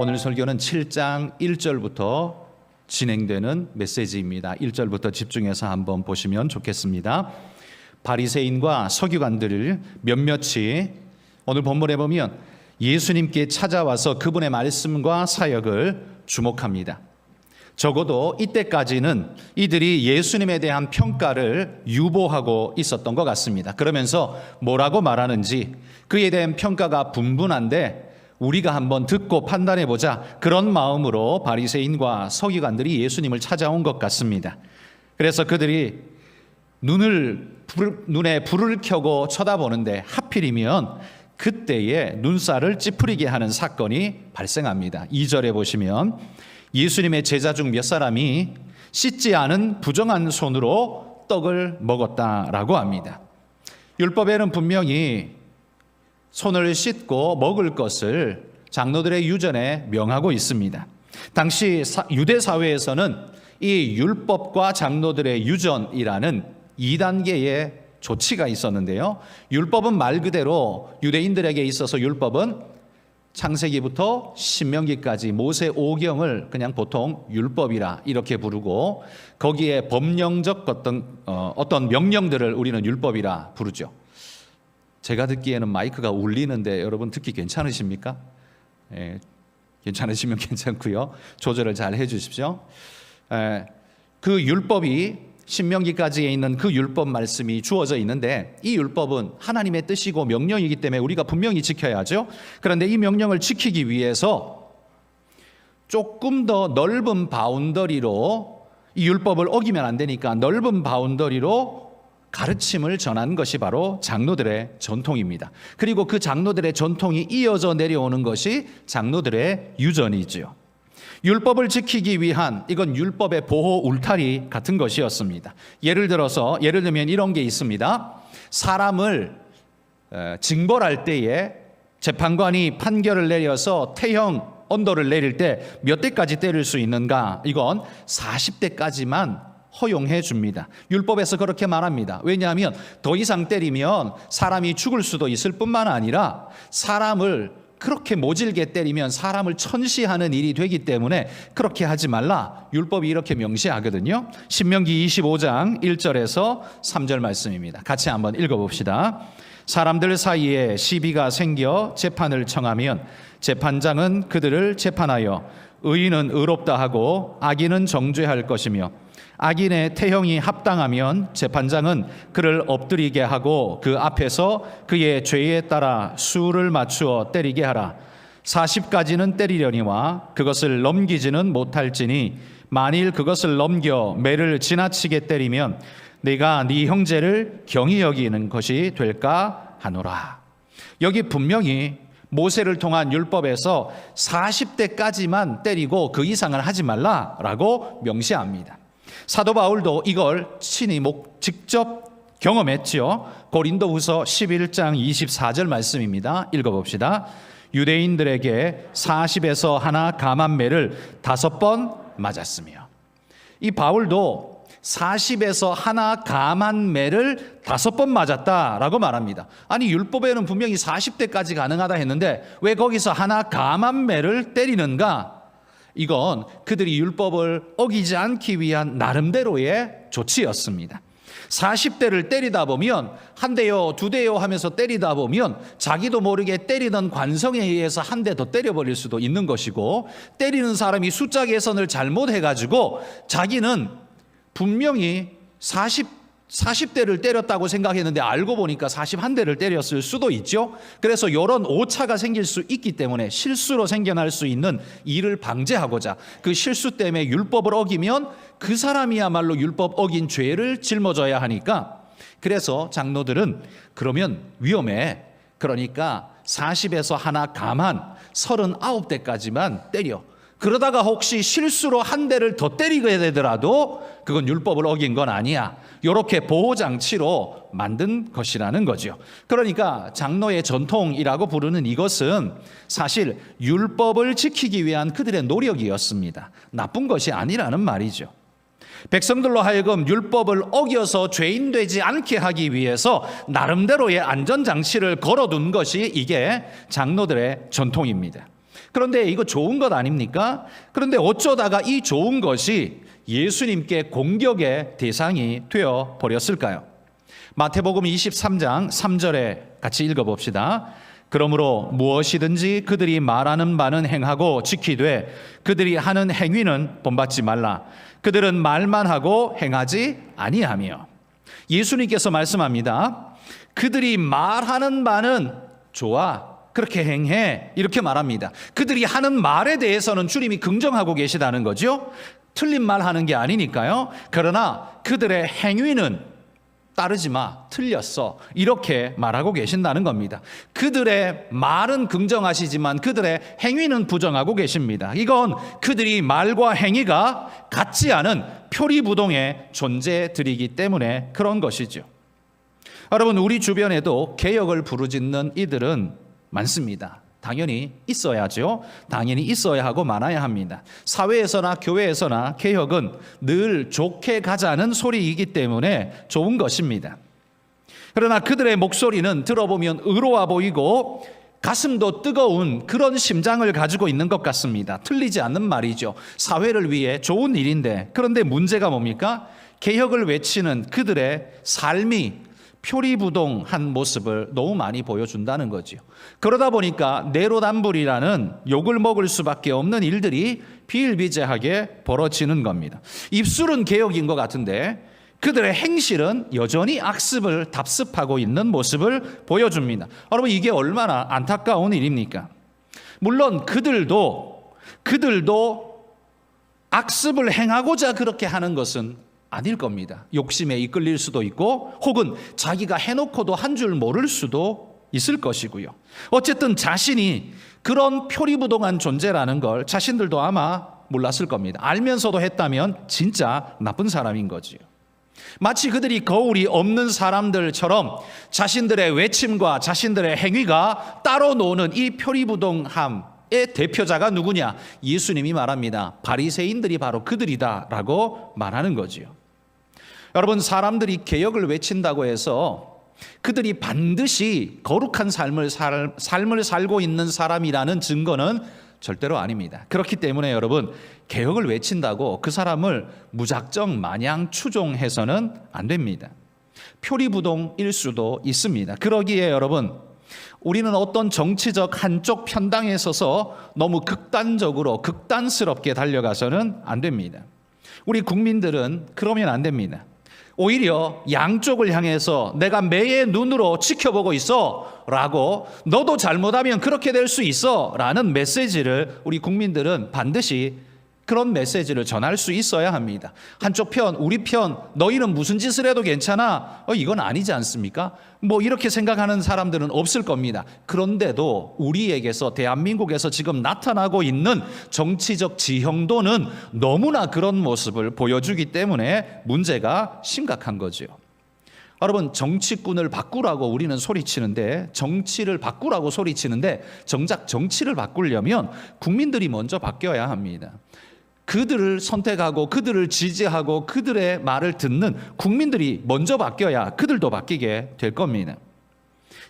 오늘 설교는 7장 1절부터 진행되는 메시지입니다. 1절부터 집중해서 한번 보시면 좋겠습니다. 바리새인과 서기관들을 몇몇이 오늘 본문에 보면 예수님께 찾아와서 그분의 말씀과 사역을 주목합니다. 적어도 이때까지는 이들이 예수님에 대한 평가를 유보하고 있었던 것 같습니다. 그러면서 뭐라고 말하는지 그에 대한 평가가 분분한데 우리가 한번 듣고 판단해보자, 그런 마음으로 바리새인과 서기관들이 예수님을 찾아온 것 같습니다. 그래서 그들이 눈에 불을 켜고 쳐다보는데 하필이면 그때에 눈살을 찌푸리게 하는 사건이 발생합니다. 2절에 보시면 예수님의 제자 중 몇 사람이 씻지 않은 부정한 손으로 떡을 먹었다라고 합니다. 율법에는 분명히 손을 씻고 먹을 것을 장로들의 유전에 명하고 있습니다. 당시 유대 사회에서는 이 율법과 장로들의 유전이라는 2단계의 조치가 있었는데요. 율법은 말 그대로 유대인들에게 있어서 율법은 창세기부터 신명기까지 모세 5경을 그냥 보통 율법이라 이렇게 부르고 거기에 법령적 어떤 명령들을 우리는 율법이라 부르죠. 제가 듣기에는 마이크가 울리는데 여러분 듣기 괜찮으십니까? 괜찮으시면 괜찮고요. 조절을 잘 해주십시오. 그 율법이 신명기까지에 있는 그 율법 말씀이 주어져 있는데 이 율법은 하나님의 뜻이고 명령이기 때문에 우리가 분명히 지켜야죠. 그런데 이 명령을 지키기 위해서 조금 더 넓은 바운더리로 이 율법을 어기면 안 되니까 넓은 바운더리로 가르침을 전한 것이 바로 장로들의 전통입니다. 그리고 그 장로들의 전통이 이어져 내려오는 것이 장로들의 유전이지요. 율법을 지키기 위한 이건 율법의 보호 울타리 같은 것이었습니다. 예를 들면 이런 게 있습니다. 사람을 징벌할 때에 재판관이 판결을 내려서 태형 언도를 내릴 때 몇 대까지 때릴 수 있는가? 이건 40대까지만 허용해 줍니다. 율법에서 그렇게 말합니다. 왜냐하면 더 이상 때리면 사람이 죽을 수도 있을 뿐만 아니라 사람을 그렇게 모질게 때리면 사람을 천시하는 일이 되기 때문에 그렇게 하지 말라. 율법이 이렇게 명시하거든요. 신명기 25장 1절에서 3절 말씀입니다. 같이 한번 읽어봅시다. 사람들 사이에 시비가 생겨 재판을 청하면 재판장은 그들을 재판하여 의인은 의롭다 하고 악인은 정죄할 것이며 악인의 태형이 합당하면 재판장은 그를 엎드리게 하고 그 앞에서 그의 죄에 따라 수를 맞추어 때리게 하라. 40까지는 때리려니와 그것을 넘기지는 못할지니 만일 그것을 넘겨 매를 지나치게 때리면 네가 네 형제를 경히 여기는 것이 될까 하노라. 여기 분명히 모세를 통한 율법에서 40대까지만 때리고 그 이상을 하지 말라라고 명시합니다. 사도 바울도 이걸 친히 직접 경험했지요. 고린도후서 11장 24절 말씀입니다. 읽어봅시다. 유대인들에게 40에서 하나 감한 매를 5번 맞았으며. 이 바울도 40에서 하나 감한 매를 5번 맞았다라고 말합니다. 아니 율법에는 분명히 40대까지 가능하다 했는데 왜 거기서 하나 감한 매를 때리는가? 이건 그들이 율법을 어기지 않기 위한 나름대로의 조치였습니다. 40대를 때리다 보면 한 대요, 두 대요 하면서 때리다 보면 자기도 모르게 때리던 관성에 의해서 한 대 더 때려버릴 수도 있는 것이고 때리는 사람이 숫자 계산을 잘못해가지고 자기는 분명히 40대를 때렸다고 생각했는데 알고 보니까 41대를 때렸을 수도 있죠. 그래서 이런 오차가 생길 수 있기 때문에 실수로 생겨날 수 있는 일을 방지하고자 그 실수 때문에 율법을 어기면 그 사람이야말로 율법 어긴 죄를 짊어져야 하니까 그래서 장로들은 그러면 위험해. 그러니까 40에서 하나 감한 39대까지만 때려. 그러다가 혹시 실수로 한 대를 더 때리게 되더라도 그건 율법을 어긴 건 아니야. 이렇게 보호장치로 만든 것이라는 거죠. 그러니까 장로의 전통이라고 부르는 이것은 사실 율법을 지키기 위한 그들의 노력이었습니다. 나쁜 것이 아니라는 말이죠. 백성들로 하여금 율법을 어겨서 죄인 되지 않게 하기 위해서 나름대로의 안전장치를 걸어둔 것이 이게 장로들의 전통입니다. 그런데 이거 좋은 것 아닙니까? 그런데 어쩌다가 이 좋은 것이 예수님께 공격의 대상이 되어 버렸을까요? 마태복음 23장 3절에 같이 읽어봅시다. 그러므로 무엇이든지 그들이 말하는 바는 행하고 지키되 그들이 하는 행위는 본받지 말라. 그들은 말만 하고 행하지 아니하며. 예수님께서 말씀합니다. 그들이 말하는 바는 좋아, 그렇게 행해, 이렇게 말합니다. 그들이 하는 말에 대해서는 주님이 긍정하고 계시다는 거죠. 틀린 말 하는 게 아니니까요. 그러나 그들의 행위는 따르지 마, 틀렸어, 이렇게 말하고 계신다는 겁니다. 그들의 말은 긍정하시지만 그들의 행위는 부정하고 계십니다. 이건 그들이 말과 행위가 같지 않은 표리부동의 존재들이기 때문에 그런 것이죠. 여러분, 우리 주변에도 개혁을 부르짖는 이들은 많습니다. 당연히 있어야죠. 당연히 있어야 하고 많아야 합니다. 사회에서나 교회에서나 개혁은 늘 좋게 가자는 소리이기 때문에 좋은 것입니다. 그러나 그들의 목소리는 들어보면 의로워 보이고 가슴도 뜨거운 그런 심장을 가지고 있는 것 같습니다. 틀리지 않는 말이죠. 사회를 위해 좋은 일인데, 그런데 문제가 뭡니까? 개혁을 외치는 그들의 삶이 표리부동한 모습을 너무 많이 보여준다는 거죠. 그러다 보니까 내로남불이라는 욕을 먹을 수밖에 없는 일들이 비일비재하게 벌어지는 겁니다. 입술은 개혁인 것 같은데 그들의 행실은 여전히 악습을 답습하고 있는 모습을 보여줍니다. 여러분, 이게 얼마나 안타까운 일입니까? 물론 그들도 악습을 행하고자 그렇게 하는 것은 아닐 겁니다. 욕심에 이끌릴 수도 있고 혹은 자기가 해놓고도 한 줄 모를 수도 있을 것이고요. 어쨌든 자신이 그런 표리부동한 존재라는 걸 자신들도 아마 몰랐을 겁니다. 알면서도 했다면 진짜 나쁜 사람인 거지요. 마치 그들이 거울이 없는 사람들처럼 자신들의 외침과 자신들의 행위가 따로 노는 이 표리부동함의 대표자가 누구냐? 예수님이 말합니다. 바리새인들이 바로 그들이다라고 말하는 거지요. 여러분, 사람들이 개혁을 외친다고 해서 그들이 반드시 거룩한 삶을 살고 있는 사람이라는 증거는 절대로 아닙니다. 그렇기 때문에 여러분, 개혁을 외친다고 그 사람을 무작정 마냥 추종해서는 안 됩니다. 표리부동일 수도 있습니다. 그러기에 여러분, 우리는 어떤 정치적 한쪽 편당에 서서 너무 극단스럽게 달려가서는 안 됩니다. 우리 국민들은 그러면 안 됩니다. 오히려 양쪽을 향해서 내가 매의 눈으로 지켜보고 있어 라고, 너도 잘못하면 그렇게 될 수 있어 라는 메시지를 우리 국민들은 반드시 그런 메시지를 전할 수 있어야 합니다. 한쪽 편, 우리 편, 너희는 무슨 짓을 해도 괜찮아, 이건 아니지 않습니까? 뭐 이렇게 생각하는 사람들은 없을 겁니다. 그런데도 우리에게서, 대한민국에서 지금 나타나고 있는 정치적 지형도는 너무나 그런 모습을 보여주기 때문에 문제가 심각한 거죠. 여러분, 정치꾼을 바꾸라고 우리는 소리치는데, 정치를 바꾸라고 소리치는데 정작 정치를 바꾸려면 국민들이 먼저 바뀌어야 합니다. 그들을 선택하고 그들을 지지하고 그들의 말을 듣는 국민들이 먼저 바뀌어야 그들도 바뀌게 될 겁니다.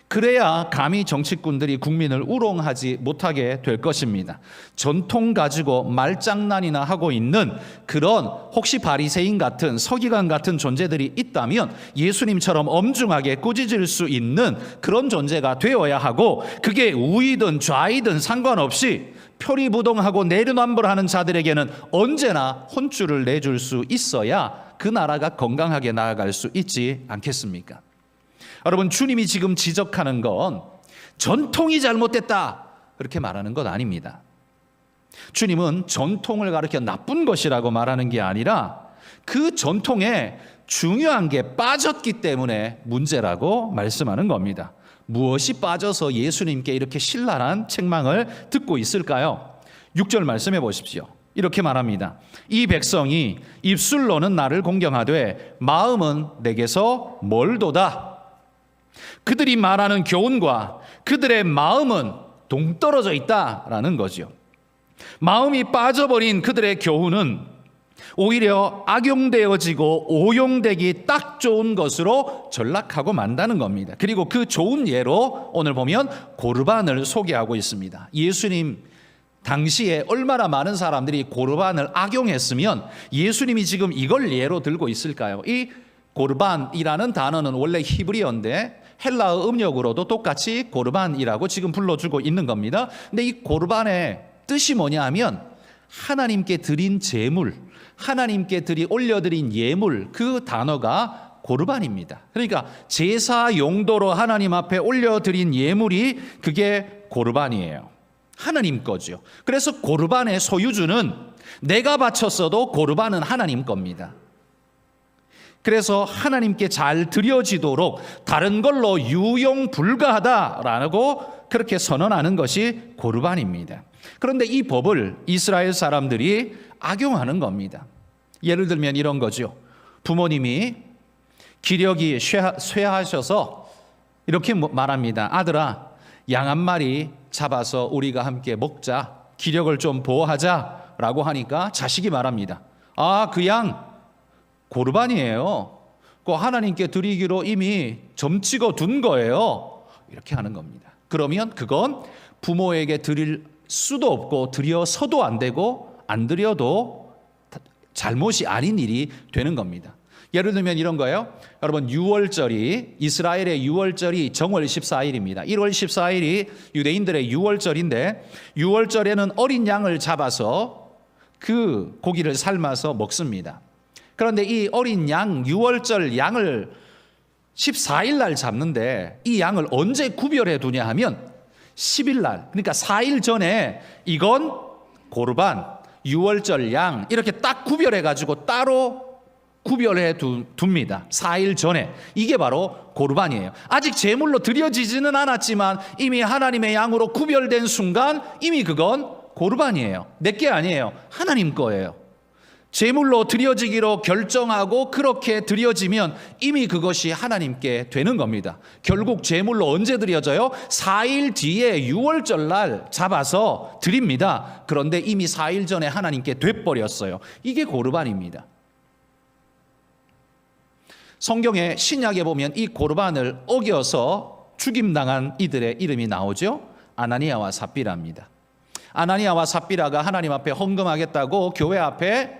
그래야 감히 정치꾼들이 국민을 우롱하지 못하게 될 것입니다. 전통 가지고 말장난이나 하고 있는 그런 혹시 바리새인 같은, 서기관 같은 존재들이 있다면 예수님처럼 엄중하게 꾸짖을 수 있는 그런 존재가 되어야 하고, 그게 우이든 좌이든 상관없이 표리부동하고 내로남불하는 자들에게는 언제나 혼쭐을 내줄 수 있어야 그 나라가 건강하게 나아갈 수 있지 않겠습니까? 여러분, 주님이 지금 지적하는 건 전통이 잘못됐다 그렇게 말하는 것 아닙니다. 주님은 전통을 가리켜 나쁜 것이라고 말하는 게 아니라 그 전통에 중요한 게 빠졌기 때문에 문제라고 말씀하는 겁니다. 무엇이 빠져서 예수님께 이렇게 신랄한 책망을 듣고 있을까요? 6절 말씀해 보십시오. 이렇게 말합니다. 이 백성이 입술로는 나를 공경하되 마음은 내게서 멀도다. 그들이 말하는 교훈과 그들의 마음은 동떨어져 있다라는 거죠. 마음이 빠져버린 그들의 교훈은 오히려 악용되어지고 오용되기 딱 좋은 것으로 전락하고 만다는 겁니다. 그리고 그 좋은 예로 오늘 보면 고르반을 소개하고 있습니다. 예수님 당시에 얼마나 많은 사람들이 고르반을 악용했으면 예수님이 지금 이걸 예로 들고 있을까요? 이 고르반이라는 단어는 원래 히브리어인데 헬라어 음력으로도 똑같이 고르반이라고 지금 불러주고 있는 겁니다. 근데 이 고르반의 뜻이 뭐냐 하면 하나님께 드린 제물, 하나님께 올려드린 예물, 그 단어가 고르반입니다. 그러니까 제사 용도로 하나님 앞에 올려드린 예물이 그게 고르반이에요. 하나님 거죠. 그래서 고르반의 소유주는 내가 바쳤어도 고르반은 하나님 겁니다. 그래서 하나님께 잘 드려지도록 다른 걸로 유용 불가하다라고 그렇게 선언하는 것이 고르반입니다. 그런데 이 법을 이스라엘 사람들이 악용하는 겁니다. 예를 들면 이런 거죠. 부모님이 기력이 쇠하셔서 이렇게 말합니다. 아들아, 양 한 마리 잡아서 우리가 함께 먹자. 기력을 좀 보호하자라고 하니까 자식이 말합니다. 아, 그 양 고르반이에요. 그 하나님께 드리기로 이미 점 찍어 둔 거예요. 이렇게 하는 겁니다. 그러면 그건 부모에게 드릴 수도 없고 드려서도 안 되고 안 드려도 잘못이 아닌 일이 되는 겁니다. 예를 들면 이런 거예요. 여러분, 유월절이, 이스라엘의 유월절이 정월 14일입니다. 1월 14일이 유대인들의 유월절인데, 유월절에는 어린 양을 잡아서 그 고기를 삶아서 먹습니다. 그런데 이 어린 양, 유월절 양을 14일 날 잡는데 이 양을 언제 구별해 두냐 하면 10일 날, 그러니까 4일 전에 이건 고르반, 유월절 양 이렇게 딱 구별해 가지고 따로 구별해 둡니다. 4일 전에. 이게 바로 고르반이에요. 아직 제물로 드려지지는 않았지만 이미 하나님의 양으로 구별된 순간 이미 그건 고르반이에요. 내게 아니에요. 하나님 거예요. 제물로 드려지기로 결정하고 그렇게 드려지면 이미 그것이 하나님께 되는 겁니다. 결국 제물로 언제 드려져요? 4일 뒤에 유월절 날 잡아서 드립니다. 그런데 이미 4일 전에 하나님께 돼버렸어요. 이게 고르반입니다. 성경에 신약에 보면 이 고르반을 어겨서 죽임당한 이들의 이름이 나오죠. 아나니아와 삽비라입니다. 아나니아와 삽비라가 하나님 앞에 헌금하겠다고 교회 앞에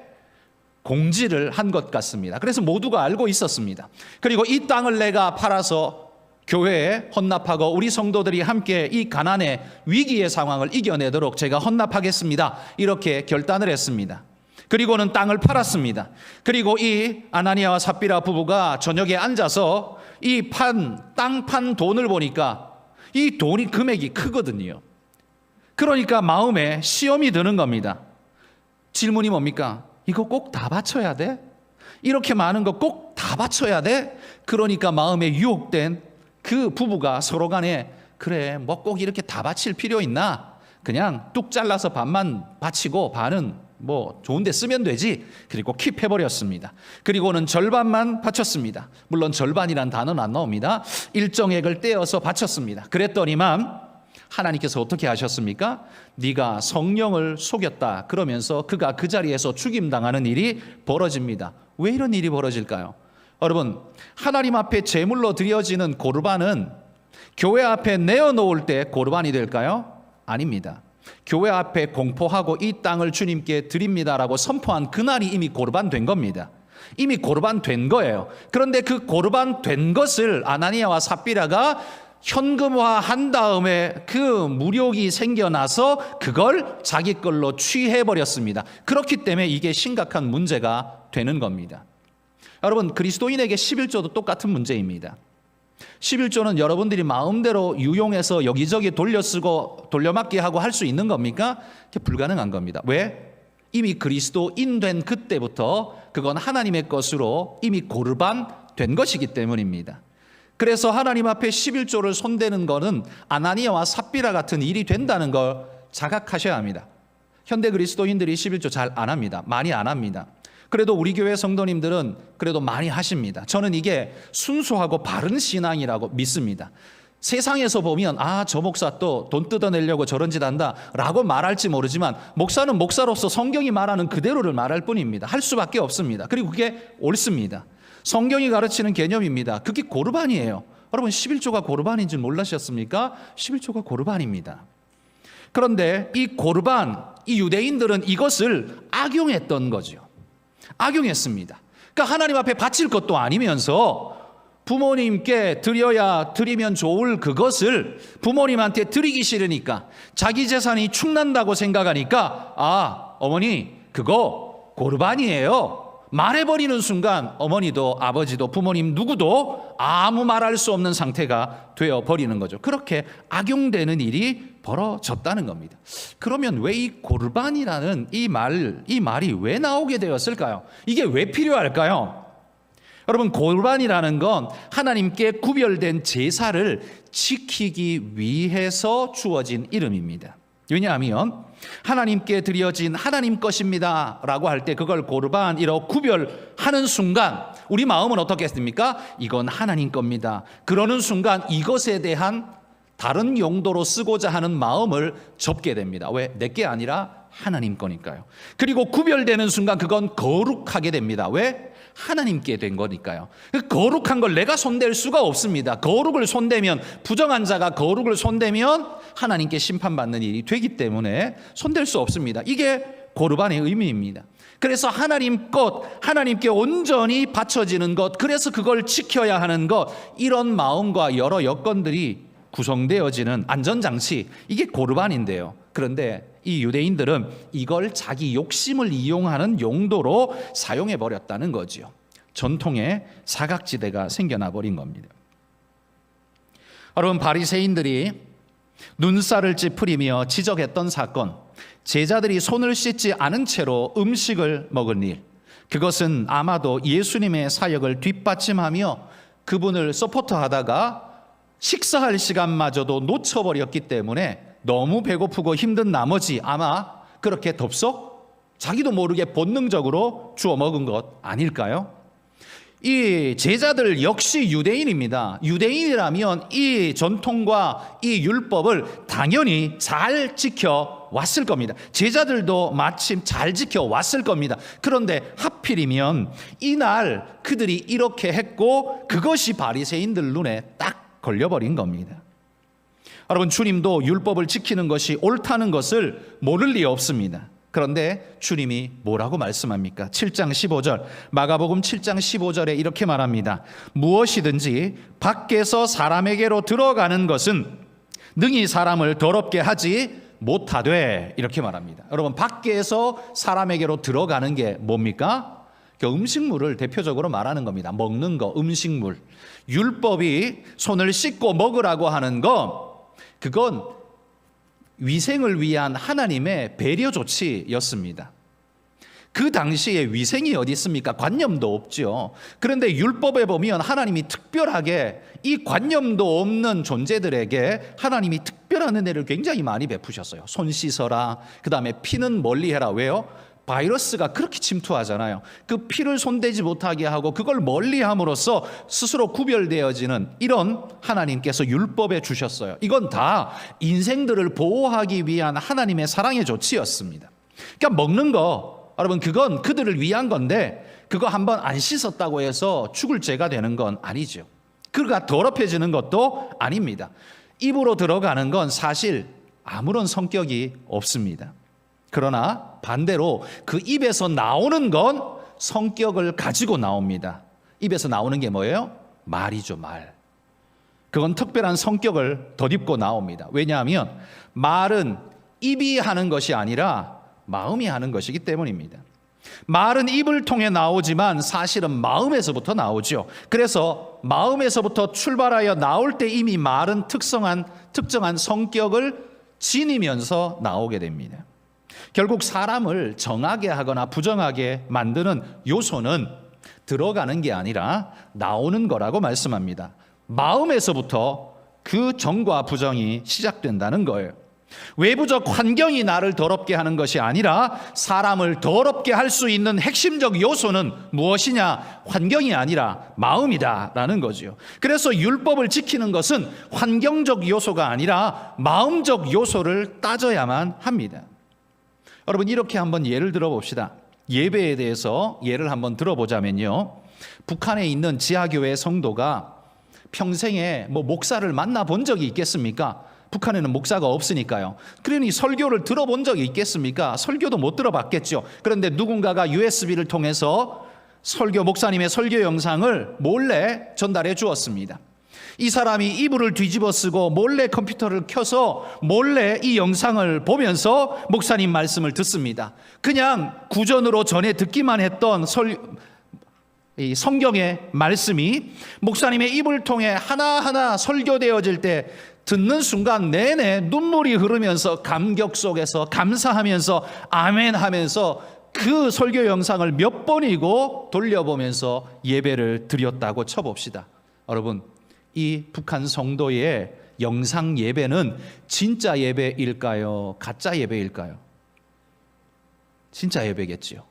공지를 한 것 같습니다. 그래서 모두가 알고 있었습니다. 그리고 이 땅을 내가 팔아서 교회에 헌납하고 우리 성도들이 함께 이 가난의 위기의 상황을 이겨내도록 제가 헌납하겠습니다. 이렇게 결단을 했습니다. 그리고는 땅을 팔았습니다. 그리고 이 아나니아와 삽비라 부부가 저녁에 앉아서 이 땅 판 돈을 보니까 이 돈이 금액이 크거든요. 그러니까 마음에 시험이 드는 겁니다. 질문이 뭡니까? 이거 꼭 다 바쳐야 돼? 이렇게 많은 거 꼭 다 바쳐야 돼? 그러니까 마음에 유혹된 그 부부가 서로 간에 그래, 뭐 꼭 이렇게 다 바칠 필요 있나? 그냥 뚝 잘라서 반만 바치고 반은 뭐 좋은 데 쓰면 되지. 그리고 킵해버렸습니다. 그리고는 절반만 바쳤습니다. 물론 절반이란 단어는 안 나옵니다. 일정액을 떼어서 바쳤습니다. 그랬더니만 하나님께서 어떻게 하셨습니까? 네가 성령을 속였다. 그러면서 그가 그 자리에서 죽임당하는 일이 벌어집니다. 왜 이런 일이 벌어질까요? 여러분, 하나님 앞에 제물로 드려지는 고르반은 교회 앞에 내어놓을 때 고르반이 될까요? 아닙니다. 교회 앞에 공포하고 이 땅을 주님께 드립니다라고 선포한 그날이 이미 고르반 된 겁니다. 이미 고르반 된 거예요. 그런데 그 고르반 된 것을 아나니아와 삽비라가 현금화한 다음에 그 무력이 생겨나서 그걸 자기 걸로 취해버렸습니다. 그렇기 때문에 이게 심각한 문제가 되는 겁니다. 여러분, 그리스도인에게 11조도 똑같은 문제입니다. 11조는 여러분들이 마음대로 유용해서 여기저기 돌려쓰고 돌려막기 하고 할 수 있는 겁니까? 그게 불가능한 겁니다. 왜? 이미 그리스도인 된 그때부터 그건 하나님의 것으로 이미 고르반 된 것이기 때문입니다. 그래서 하나님 앞에 11조를 손대는 것은 아나니아와 삽비라 같은 일이 된다는 걸 자각하셔야 합니다. 현대 그리스도인들이 11조 잘 안 합니다. 많이 안 합니다. 그래도 우리 교회 성도님들은 그래도 많이 하십니다. 저는 이게 순수하고 바른 신앙이라고 믿습니다. 세상에서 보면 저 목사 또 돈 뜯어내려고 저런 짓 한다 라고 말할지 모르지만 목사는 목사로서 성경이 말하는 그대로를 말할 뿐입니다. 할 수밖에 없습니다. 그리고 그게 옳습니다. 성경이 가르치는 개념입니다. 그게 고르반이에요. 여러분, 11조가 고르반인 줄 몰라셨습니까? 11조가 고르반입니다. 그런데 이 고르반, 이 유대인들은 이것을 악용했던 거죠. 악용했습니다. 그러니까 하나님 앞에 바칠 것도 아니면서 부모님께 드리면 좋을 그것을 부모님한테 드리기 싫으니까, 자기 재산이 축난다고 생각하니까, 어머니 그거 고르반이에요 말해버리는 순간 어머니도 아버지도 부모님 누구도 아무 말할 수 없는 상태가 되어버리는 거죠. 그렇게 악용되는 일이 벌어졌다는 겁니다. 그러면 왜 이 고르반이라는 이 말이 왜 나오게 되었을까요? 이게 왜 필요할까요? 여러분, 고르반이라는 건 하나님께 구별된 제사를 지키기 위해서 주어진 이름입니다. 왜냐하면 하나님께 드려진 하나님 것입니다 라고 할 때 그걸 고르반이라고 구별하는 순간 우리 마음은 어떻겠습니까? 이건 하나님 겁니다. 그러는 순간 이것에 대한 다른 용도로 쓰고자 하는 마음을 접게 됩니다. 왜? 내게 아니라 하나님 거니까요. 그리고 구별되는 순간 그건 거룩하게 됩니다. 왜? 하나님께 된 거니까요. 거룩한 걸 내가 손댈 수가 없습니다. 거룩을 손대면, 부정한 자가 거룩을 손대면 하나님께 심판받는 일이 되기 때문에 손댈 수 없습니다. 이게 고르반의 의미입니다. 그래서 하나님 것, 하나님께 온전히 바쳐지는 것, 그래서 그걸 지켜야 하는 것, 이런 마음과 여러 여건들이 구성되어지는 안전장치, 이게 고르반인데요. 그런데 이 유대인들은 이걸 자기 욕심을 이용하는 용도로 사용해 버렸다는 거죠. 전통의 사각지대가 생겨나 버린 겁니다. 여러분, 바리새인들이 눈살을 찌푸리며 지적했던 사건, 제자들이 손을 씻지 않은 채로 음식을 먹은 일, 그것은 아마도 예수님의 사역을 뒷받침하며 그분을 서포트하다가 식사할 시간마저도 놓쳐버렸기 때문에 너무 배고프고 힘든 나머지 아마 그렇게 덥석 자기도 모르게 본능적으로 주워 먹은 것 아닐까요? 이 제자들 역시 유대인입니다. 유대인이라면 이 전통과 이 율법을 당연히 잘 지켜왔을 겁니다. 제자들도 마침 잘 지켜왔을 겁니다. 그런데 하필이면 이날 그들이 이렇게 했고 그것이 바리새인들 눈에 딱 걸려버린 겁니다. 여러분, 주님도 율법을 지키는 것이 옳다는 것을 모를 리 없습니다. 그런데 주님이 뭐라고 말씀합니까? 7장 15절, 마가복음 7장 15절에 이렇게 말합니다. 무엇이든지 밖에서 사람에게로 들어가는 것은 능히 사람을 더럽게 하지 못하되, 이렇게 말합니다. 여러분, 밖에서 사람에게로 들어가는 게 뭡니까? 음식물을 대표적으로 말하는 겁니다. 먹는 거, 음식물. 율법이 손을 씻고 먹으라고 하는 건 그건 위생을 위한 하나님의 배려 조치였습니다. 그 당시에 위생이 어디 있습니까? 관념도 없죠. 그런데 율법에 보면 하나님이 특별하게 이 관념도 없는 존재들에게 하나님이 특별한 은혜를 굉장히 많이 베푸셨어요. 손 씻어라, 그 다음에 피는 멀리해라. 왜요? 바이러스가 그렇게 침투하잖아요. 그 피를 손대지 못하게 하고 그걸 멀리함으로써 스스로 구별되어지는 이런 하나님께서 율법에 주셨어요. 이건 다 인생들을 보호하기 위한 하나님의 사랑의 조치였습니다. 그러니까 먹는 거, 여러분, 그건 그들을 위한 건데 그거 한번 안 씻었다고 해서 죽을 죄가 되는 건 아니죠. 그가 더럽혀지는 것도 아닙니다. 입으로 들어가는 건 사실 아무런 성격이 없습니다. 그러나 반대로 그 입에서 나오는 건 성격을 가지고 나옵니다. 입에서 나오는 게 뭐예요? 말이죠, 말. 그건 특별한 성격을 덧입고 나옵니다. 왜냐하면 말은 입이 하는 것이 아니라 마음이 하는 것이기 때문입니다. 말은 입을 통해 나오지만 사실은 마음에서부터 나오죠. 그래서 마음에서부터 출발하여 나올 때 이미 말은 특정한 성격을 지니면서 나오게 됩니다. 결국 사람을 정하게 하거나 부정하게 만드는 요소는 들어가는 게 아니라 나오는 거라고 말씀합니다. 마음에서부터 그 정과 부정이 시작된다는 거예요. 외부적 환경이 나를 더럽게 하는 것이 아니라 사람을 더럽게 할 수 있는 핵심적 요소는 무엇이냐? 환경이 아니라 마음이다라는 거죠. 그래서 율법을 지키는 것은 환경적 요소가 아니라 마음적 요소를 따져야만 합니다. 여러분, 이렇게 한번 예를 들어봅시다. 예배에 대해서 예를 한번 들어보자면요, 북한에 있는 지하교회 성도가 평생에 목사를 만나본 적이 있겠습니까? 북한에는 목사가 없으니까요. 그러니 설교를 들어본 적이 있겠습니까? 설교도 못 들어봤겠죠. 그런데 누군가가 USB를 통해서 목사님의 설교 영상을 몰래 전달해 주었습니다. 이 사람이 이불을 뒤집어 쓰고 몰래 컴퓨터를 켜서 몰래 이 영상을 보면서 목사님 말씀을 듣습니다. 그냥 구전으로 전에 듣기만 했던 이 성경의 말씀이 목사님의 입을 통해 하나하나 설교되어질 때 듣는 순간 내내 눈물이 흐르면서 감격 속에서 감사하면서 아멘 하면서 그 설교 영상을 몇 번이고 돌려보면서 예배를 드렸다고 쳐봅시다. 여러분, 이 북한 성도의 영상 예배는 진짜 예배일까요? 가짜 예배일까요? 진짜 예배겠지요.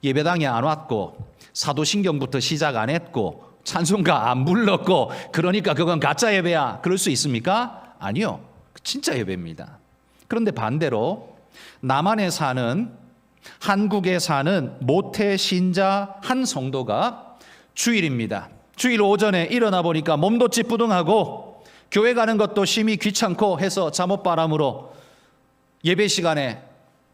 예배당에 안 왔고 사도신경부터 시작 안 했고 찬송가 안 불렀고 그러니까 그건 가짜 예배야, 그럴 수 있습니까? 아니요, 진짜 예배입니다. 그런데 반대로 남한에 사는, 한국에 사는 모태 신자 한 성도가 주일입니다. 주일 오전에 일어나 보니까 몸도 찌뿌둥하고 교회 가는 것도 심히 귀찮고 해서 잠옷바람으로 예배 시간에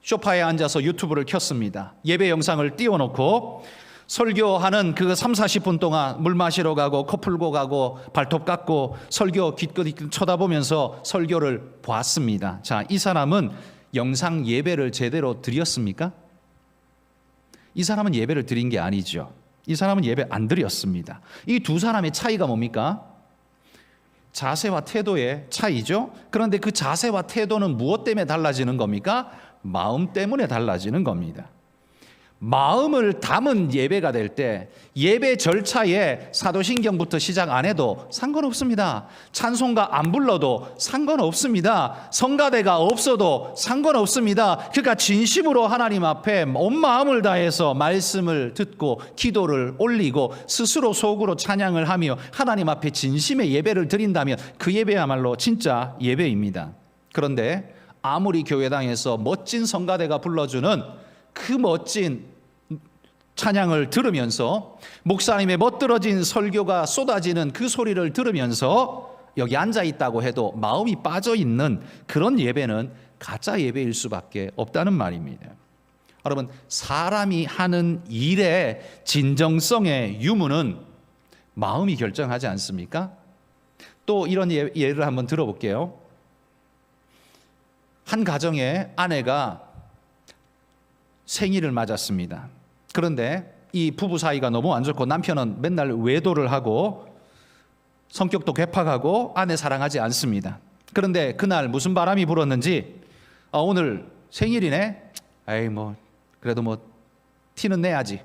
소파에 앉아서 유튜브를 켰습니다. 예배 영상을 띄워놓고 설교하는 그 30-40분 동안 물 마시러 가고 코 풀고 가고 발톱 깎고 설교 기껏 쳐다보면서 설교를 보았습니다. 자, 이 사람은 영상 예배를 제대로 드렸습니까? 이 사람은 예배를 드린 게 아니죠. 이 사람은 예배 안 드렸습니다. 이 두 사람의 차이가 뭡니까? 자세와 태도의 차이죠. 그런데 그 자세와 태도는 무엇 때문에 달라지는 겁니까? 마음 때문에 달라지는 겁니다. 마음을 담은 예배가 될 때 예배 절차에 사도신경부터 시작 안 해도 상관없습니다. 찬송가 안 불러도 상관없습니다. 성가대가 없어도 상관없습니다. 그러니까 진심으로 하나님 앞에 온 마음을 다해서 말씀을 듣고 기도를 올리고 스스로 속으로 찬양을 하며 하나님 앞에 진심의 예배를 드린다면 그 예배야말로 진짜 예배입니다. 그런데 아무리 교회당에서 멋진 성가대가 불러주는 그 멋진 찬양을 들으면서 목사님의 멋들어진 설교가 쏟아지는 그 소리를 들으면서 여기 앉아 있다고 해도 마음이 빠져 있는 그런 예배는 가짜 예배일 수밖에 없다는 말입니다. 여러분, 사람이 하는 일의 진정성의 유무는 마음이 결정하지 않습니까? 또 이런 예를 한번 들어볼게요. 한 가정의 아내가 생일을 맞았습니다. 그런데 이 부부 사이가 너무 안 좋고 남편은 맨날 외도를 하고 성격도 괴팍하고 아내 사랑하지 않습니다. 그런데 그날 무슨 바람이 불었는지 오늘 생일이네? 에이 그래도 티는 내야지.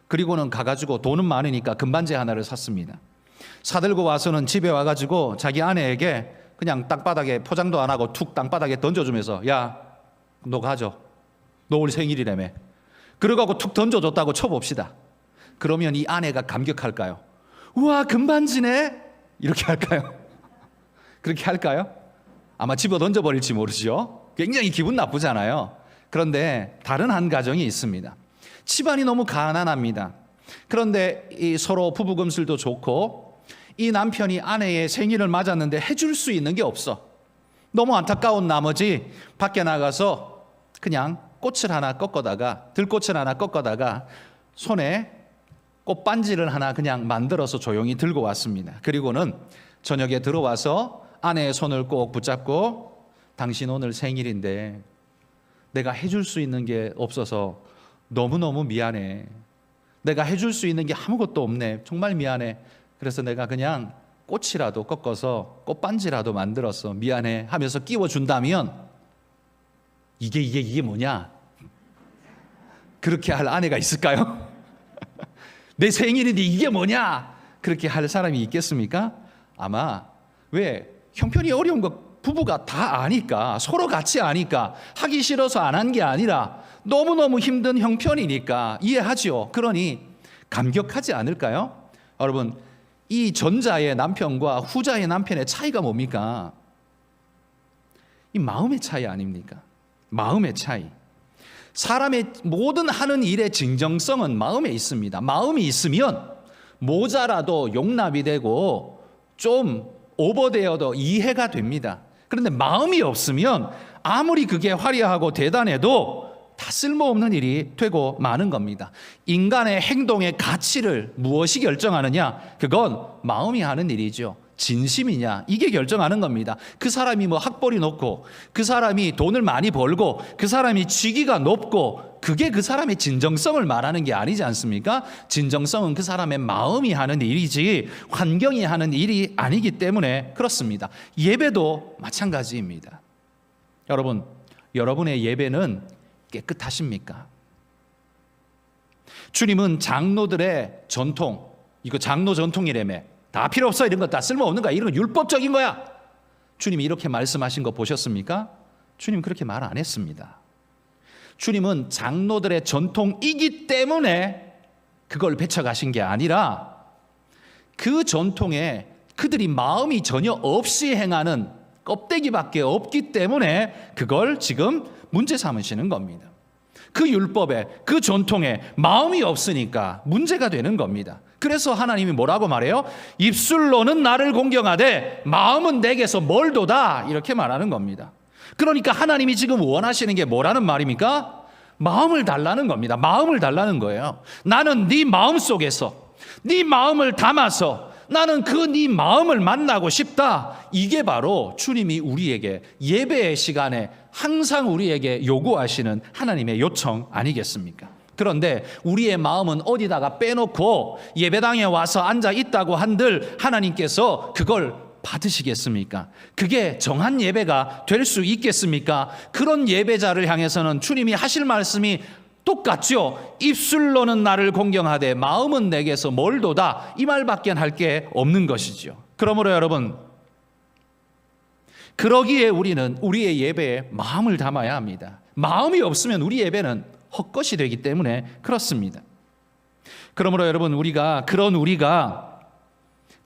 그리고는 가가지고 돈은 많으니까 금반지 하나를 샀습니다. 사들고 와서는 집에 와가지고 자기 아내에게 그냥 땅바닥에 포장도 안 하고 툭 땅바닥에 던져주면서 야, 너 가져. 너 오늘 생일이라며. 그러고 툭 던져줬다고 쳐봅시다. 그러면 이 아내가 감격할까요? 우와, 금반지네? 이렇게 할까요? 그렇게 할까요? 아마 집어 던져버릴지 모르죠. 굉장히 기분 나쁘잖아요. 그런데 다른 한 가정이 있습니다. 집안이 너무 가난합니다. 그런데 이 서로 부부금슬도 좋고 이 남편이 아내의 생일을 맞았는데 해줄 수 있는 게 없어. 너무 안타까운 나머지 밖에 나가서 그냥 꽃을 하나 꺾어다가 들꽃을 하나 꺾어다가 손에 꽃반지를 하나 그냥 만들어서 조용히 들고 왔습니다. 그리고는 저녁에 들어와서 아내의 손을 꼭 붙잡고 당신 오늘 생일인데 내가 해줄 수 있는 게 없어서 너무너무 미안해. 내가 해줄 수 있는 게 아무것도 없네. 정말 미안해. 그래서 내가 그냥 꽃이라도 꺾어서 꽃반지라도 만들었어. 미안해 하면서 끼워준다면 이게 뭐냐? 그렇게 할 아내가 있을까요? 내 생일인데 이게 뭐냐? 그렇게 할 사람이 있겠습니까? 아마 왜 형편이 어려운 거 부부가 다 아니까, 서로 같이 아니까, 하기 싫어서 안 한 게 아니라 너무너무 힘든 형편이니까 이해하죠. 그러니 감격하지 않을까요? 여러분, 이 전자의 남편과 후자의 남편의 차이가 뭡니까? 이 마음의 차이 아닙니까? 마음의 차이. 사람의 모든 하는 일의 진정성은 마음에 있습니다. 마음이 있으면 모자라도 용납이 되고 좀 오버되어도 이해가 됩니다. 그런데 마음이 없으면 아무리 그게 화려하고 대단해도 다 쓸모없는 일이 되고 마는 겁니다. 인간의 행동의 가치를 무엇이 결정하느냐? 그건 마음이 하는 일이죠. 진심이냐? 이게 결정하는 겁니다. 그 사람이 뭐 학벌이 높고, 그 사람이 돈을 많이 벌고, 그 사람이 직위가 높고, 그게 그 사람의 진정성을 말하는 게 아니지 않습니까? 진정성은 그 사람의 마음이 하는 일이지 환경이 하는 일이 아니기 때문에 그렇습니다. 예배도 마찬가지입니다. 여러분, 여러분의 예배는 깨끗하십니까? 주님은 장로들의 전통, 이거 장로 전통이라며, 다 필요 없어, 이런 거 다 쓸모없는 거야, 이런 거 율법적인 거야, 주님이 이렇게 말씀하신 거 보셨습니까? 주님 그렇게 말 안 했습니다. 주님은 장로들의 전통이기 때문에 그걸 베쳐가신 게 아니라 그 전통에 그들이 마음이 전혀 없이 행하는 껍데기밖에 없기 때문에 그걸 지금 문제 삼으시는 겁니다. 그 율법에, 그 전통에 마음이 없으니까 문제가 되는 겁니다. 그래서 하나님이 뭐라고 말해요? 입술로는 나를 공경하되 마음은 내게서 멀도다, 이렇게 말하는 겁니다. 그러니까 하나님이 지금 원하시는 게 뭐라는 말입니까? 마음을 달라는 겁니다. 마음을 달라는 거예요. 나는 네 마음 속에서, 네 마음을 담아서 나는 그 네 마음을 만나고 싶다. 이게 바로 주님이 우리에게 예배의 시간에 항상 우리에게 요구하시는 하나님의 요청 아니겠습니까? 그런데 우리의 마음은 어디다가 빼놓고 예배당에 와서 앉아 있다고 한들 하나님께서 그걸 받으시겠습니까? 그게 정한 예배가 될 수 있겠습니까? 그런 예배자를 향해서는 주님이 하실 말씀이 똑같죠. 입술로는 나를 공경하되 마음은 내게서 멀도다, 이 말밖에 할 게 없는 것이죠. 그러므로 여러분, 그러기에 우리는 우리의 예배에 마음을 담아야 합니다. 마음이 없으면 우리 예배는 헛것이 되기 때문에 그렇습니다. 그러므로 여러분, 우리가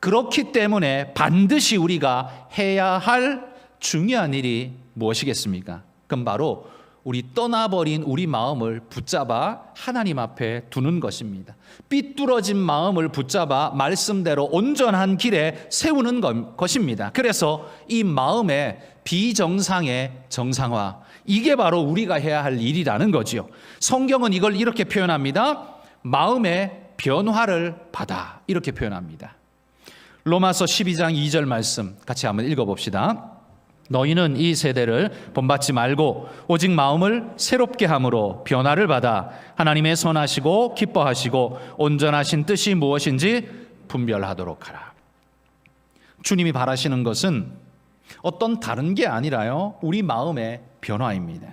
그렇기 때문에 반드시 우리가 해야 할 중요한 일이 무엇이겠습니까? 그건 바로 우리 떠나버린 우리 마음을 붙잡아 하나님 앞에 두는 것입니다. 삐뚤어진 마음을 붙잡아 말씀대로 온전한 길에 세우는 것입니다. 그래서 이 마음의 비정상의 정상화, 이게 바로 우리가 해야 할 일이라는 거지요. 성경은 이걸 이렇게 표현합니다. 마음의 변화를 받아, 이렇게 표현합니다. 로마서 12장 2절 말씀 같이 한번 읽어봅시다. 너희는 이 세대를 본받지 말고 오직 마음을 새롭게 함으로 변화를 받아 하나님의 선하시고 기뻐하시고 온전하신 뜻이 무엇인지 분별하도록 하라. 주님이 바라시는 것은 어떤 다른 게 아니라요, 우리 마음의 변화입니다.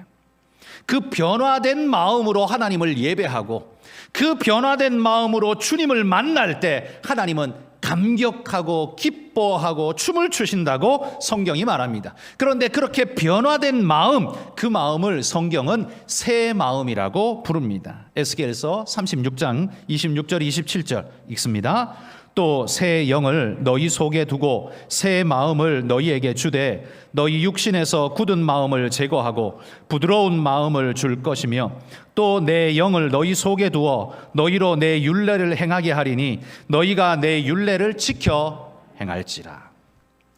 그 변화된 마음으로 하나님을 예배하고 그 변화된 마음으로 주님을 만날 때 하나님은 감격하고 기뻐하고 춤을 추신다고 성경이 말합니다. 그런데 그렇게 변화된 마음, 그 마음을 성경은 새 마음이라고 부릅니다. 에스겔서 36장 26절 27절 읽습니다. 또 새 영을 너희 속에 두고 새 마음을 너희에게 주되 너희 육신에서 굳은 마음을 제거하고 부드러운 마음을 줄 것이며 또 내 영을 너희 속에 두어 너희로 내 율례를 행하게 하리니 너희가 내 율례를 지켜 행할지라.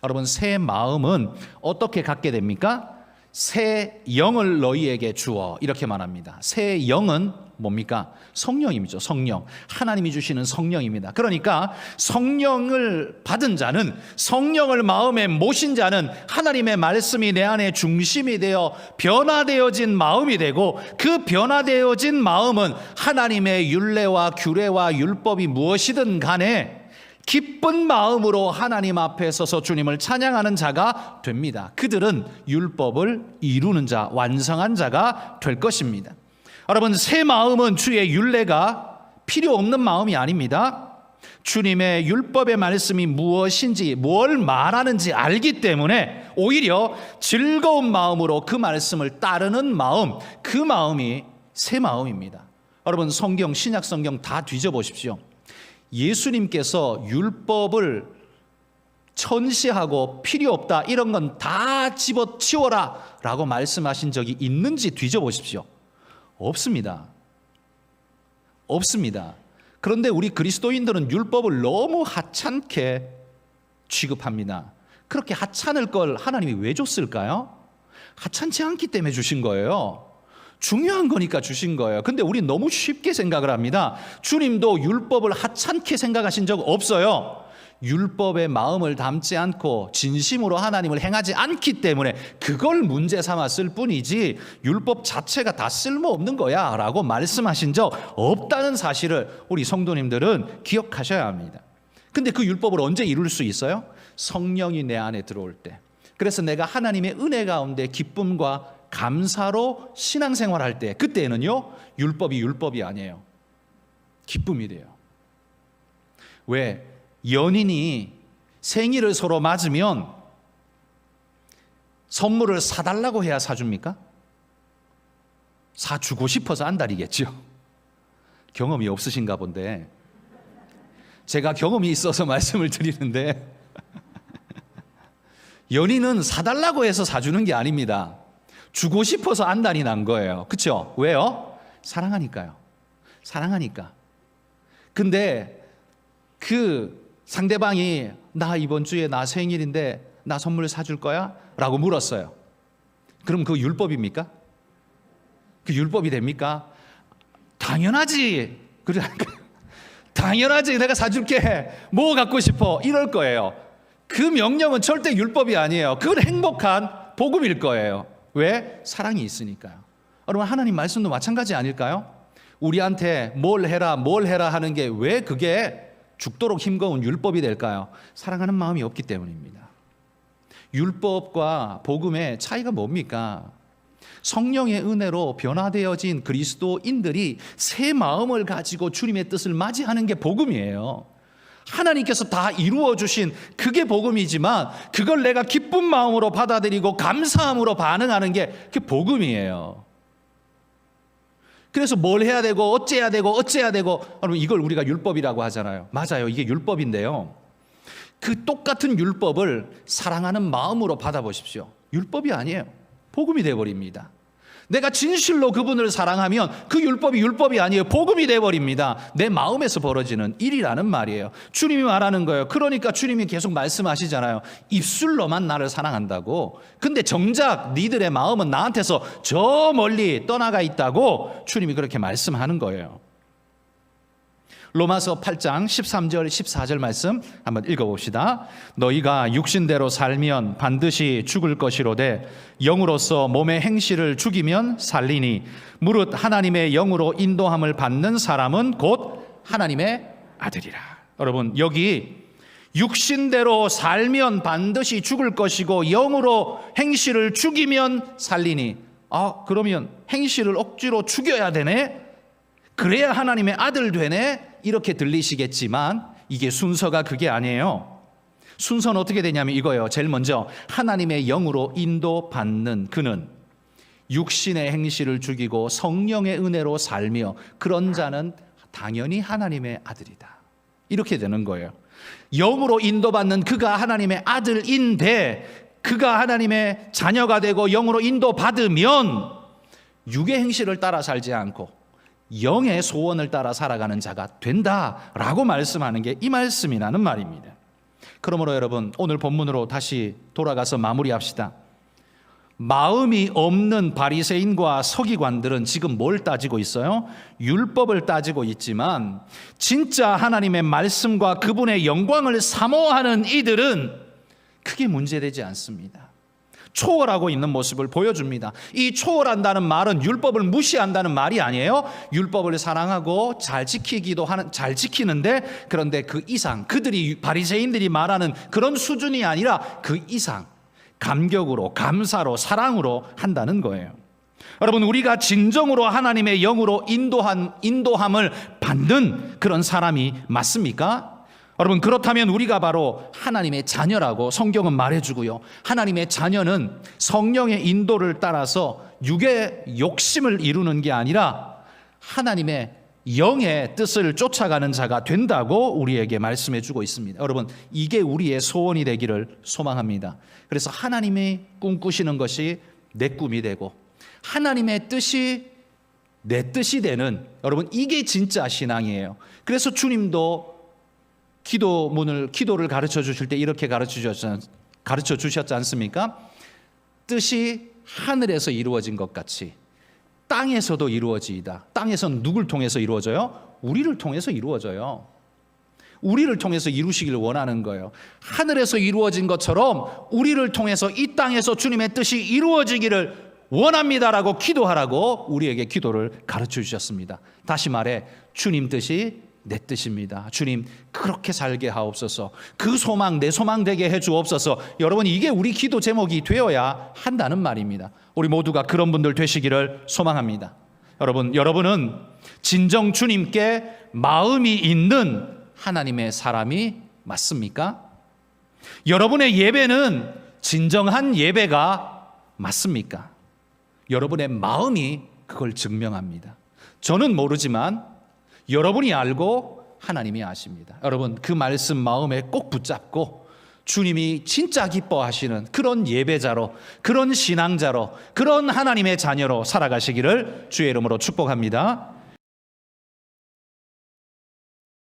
여러분, 새 마음은 어떻게 갖게 됩니까? 새 영을 너희에게 주어, 이렇게 말합니다. 새 영은 뭡니까? 성령이죠. 성령. 하나님이 주시는 성령입니다. 그러니까 성령을 받은 자는, 성령을 마음에 모신 자는 하나님의 말씀이 내 안에 중심이 되어 변화되어진 마음이 되고, 그 변화되어진 마음은 하나님의 율례와 규례와 율법이 무엇이든 간에 기쁜 마음으로 하나님 앞에 서서 주님을 찬양하는 자가 됩니다. 그들은 율법을 이루는 자, 완성한 자가 될 것입니다. 여러분, 새 마음은 주의 율례가 필요 없는 마음이 아닙니다. 주님의 율법의 말씀이 무엇인지, 뭘 말하는지 알기 때문에 오히려 즐거운 마음으로 그 말씀을 따르는 마음, 그 마음이 새 마음입니다. 여러분, 성경, 신약 성경 다 뒤져보십시오. 예수님께서 율법을 천시하고 필요 없다, 이런 건 다 집어치워라 라고 말씀하신 적이 있는지 뒤져보십시오. 없습니다. 없습니다. 그런데 우리 그리스도인들은 율법을 너무 하찮게 취급합니다. 그렇게 하찮을 걸 하나님이 왜 줬을까요? 하찮지 않기 때문에 주신 거예요. 중요한 거니까 주신 거예요. 근데 우리 너무 쉽게 생각을 합니다. 주님도 율법을 하찮게 생각하신 적 없어요. 율법의 마음을 담지 않고 진심으로 하나님을 행하지 않기 때문에 그걸 문제 삼았을 뿐이지 율법 자체가 다 쓸모없는 거야 라고 말씀하신 적 없다는 사실을 우리 성도님들은 기억하셔야 합니다. 근데 그 율법을 언제 이룰 수 있어요? 성령이 내 안에 들어올 때. 그래서 내가 하나님의 은혜 가운데 기쁨과 감사로 신앙생활할 때, 그때는요 율법이 아니에요. 기쁨이 돼요. 왜? 연인이 생일을 서로 맞으면 선물을 사달라고 해야 사줍니까? 사주고 싶어서 안달이겠죠. 경험이 없으신가 본데 제가 경험이 있어서 말씀을 드리는데 연인은 사달라고 해서 사주는 게 아닙니다. 주고 싶어서 안달이 난 거예요. 그렇죠? 왜요? 사랑하니까요. 사랑하니까. 근데 그 상대방이 나 이번 주에 나 생일인데 나 선물 사줄 거야? 라고 물었어요. 그럼 그 율법입니까? 그 율법이 됩니까? 당연하지. 그러니까 당연하지. 내가 사줄게. 뭐 갖고 싶어? 이럴 거예요. 그 명령은 절대 율법이 아니에요. 그건 행복한 복음일 거예요. 왜? 사랑이 있으니까요. 여러분 하나님 말씀도 마찬가지 아닐까요? 우리한테 뭘 해라 하는 게 왜 그게 죽도록 힘겨운 율법이 될까요? 사랑하는 마음이 없기 때문입니다. 율법과 복음의 차이가 뭡니까? 성령의 은혜로 변화되어진 그리스도인들이 새 마음을 가지고 주님의 뜻을 맞이하는 게 복음이에요. 하나님께서 다 이루어 주신 그게 복음이지만 그걸 내가 기쁜 마음으로 받아들이고 감사함으로 반응하는 게 그게 복음이에요. 그래서 뭘 해야 되고 어째야 되고 여러분 이걸 우리가 율법이라고 하잖아요. 맞아요. 이게 율법인데요. 그 똑같은 율법을 사랑하는 마음으로 받아보십시오. 율법이 아니에요. 복음이 되어버립니다. 내가 진실로 그분을 사랑하면 그 율법이 아니에요. 복음이 되어버립니다. 내 마음에서 벌어지는 일이라는 말이에요. 주님이 말하는 거예요. 그러니까 주님이 계속 말씀하시잖아요. 입술로만 나를 사랑한다고. 근데 정작 니들의 마음은 나한테서 저 멀리 떠나가 있다고 주님이 그렇게 말씀하는 거예요. 로마서 8장 13절 14절 말씀 한번 읽어봅시다. 너희가 육신대로 살면 반드시 죽을 것이로되 영으로서 몸의 행실을 죽이면 살리니 무릇 하나님의 영으로 인도함을 받는 사람은 곧 하나님의 아들이라. 여러분 여기 육신대로 살면 반드시 죽을 것이고 영으로 행실을 죽이면 살리니, 그러면 행실을 억지로 죽여야 되네? 그래야 하나님의 아들 되네? 이렇게 들리시겠지만 이게 순서가 그게 아니에요. 순서는 어떻게 되냐면 이거예요. 제일 먼저 하나님의 영으로 인도받는 그는 육신의 행실을 죽이고 성령의 은혜로 살며 그런 자는 당연히 하나님의 아들이다. 이렇게 되는 거예요. 영으로 인도받는 그가 하나님의 아들인데 그가 하나님의 자녀가 되고 영으로 인도받으면 육의 행실을 따라 살지 않고 영의 소원을 따라 살아가는 자가 된다라고 말씀하는 게 이 말씀이라는 말입니다. 그러므로 여러분 오늘 본문으로 다시 돌아가서 마무리합시다. 마음이 없는 바리새인과 서기관들은 지금 뭘 따지고 있어요? 율법을 따지고 있지만 진짜 하나님의 말씀과 그분의 영광을 사모하는 이들은 크게 문제되지 않습니다. 초월하고 있는 모습을 보여줍니다. 이 초월한다는 말은 율법을 무시한다는 말이 아니에요. 율법을 사랑하고 잘 지키는데 그런데 그 이상 그들이 바리새인들이 말하는 그런 수준이 아니라 그 이상 감격으로 감사로 사랑으로 한다는 거예요. 여러분 우리가 진정으로 하나님의 영으로 인도함을 받는 그런 사람이 맞습니까? 여러분 그렇다면 우리가 바로 하나님의 자녀라고 성경은 말해주고요. 하나님의 자녀는 성령의 인도를 따라서 육의 욕심을 이루는 게 아니라 하나님의 영의 뜻을 쫓아가는 자가 된다고 우리에게 말씀해주고 있습니다. 여러분 이게 우리의 소원이 되기를 소망합니다. 그래서 하나님이 꿈꾸시는 것이 내 꿈이 되고 하나님의 뜻이 내 뜻이 되는, 여러분 이게 진짜 신앙이에요. 그래서 주님도 기도를 가르쳐 주실 때 이렇게 가르쳐 주셨잖아요. 가르쳐 주셨지 않습니까? 뜻이 하늘에서 이루어진 것 같이 땅에서도 이루어지이다. 땅에서는 누굴 통해서 이루어져요? 우리를 통해서 이루어져요. 우리를 통해서 이루시기를 원하는 거예요. 하늘에서 이루어진 것처럼 우리를 통해서 이 땅에서 주님의 뜻이 이루어지기를 원합니다라고 기도하라고 우리에게 기도를 가르쳐 주셨습니다. 다시 말해 주님 뜻이 내 뜻입니다. 주님 그렇게 살게 하옵소서. 그 소망 내 소망 되게 해 주옵소서. 여러분 이게 우리 기도 제목이 되어야 한다는 말입니다. 우리 모두가 그런 분들 되시기를 소망합니다. 여러분은 진정 주님께 마음이 있는 하나님의 사람이 맞습니까? 여러분의 예배는 진정한 예배가 맞습니까? 여러분의 마음이 그걸 증명합니다. 저는 모르지만 여러분이 알고 하나님이 아십니다. 여러분 그 말씀 마음에 꼭 붙잡고 주님이 진짜 기뻐하시는 그런 예배자로, 그런 신앙자로, 그런 하나님의 자녀로 살아가시기를 주의 이름으로 축복합니다.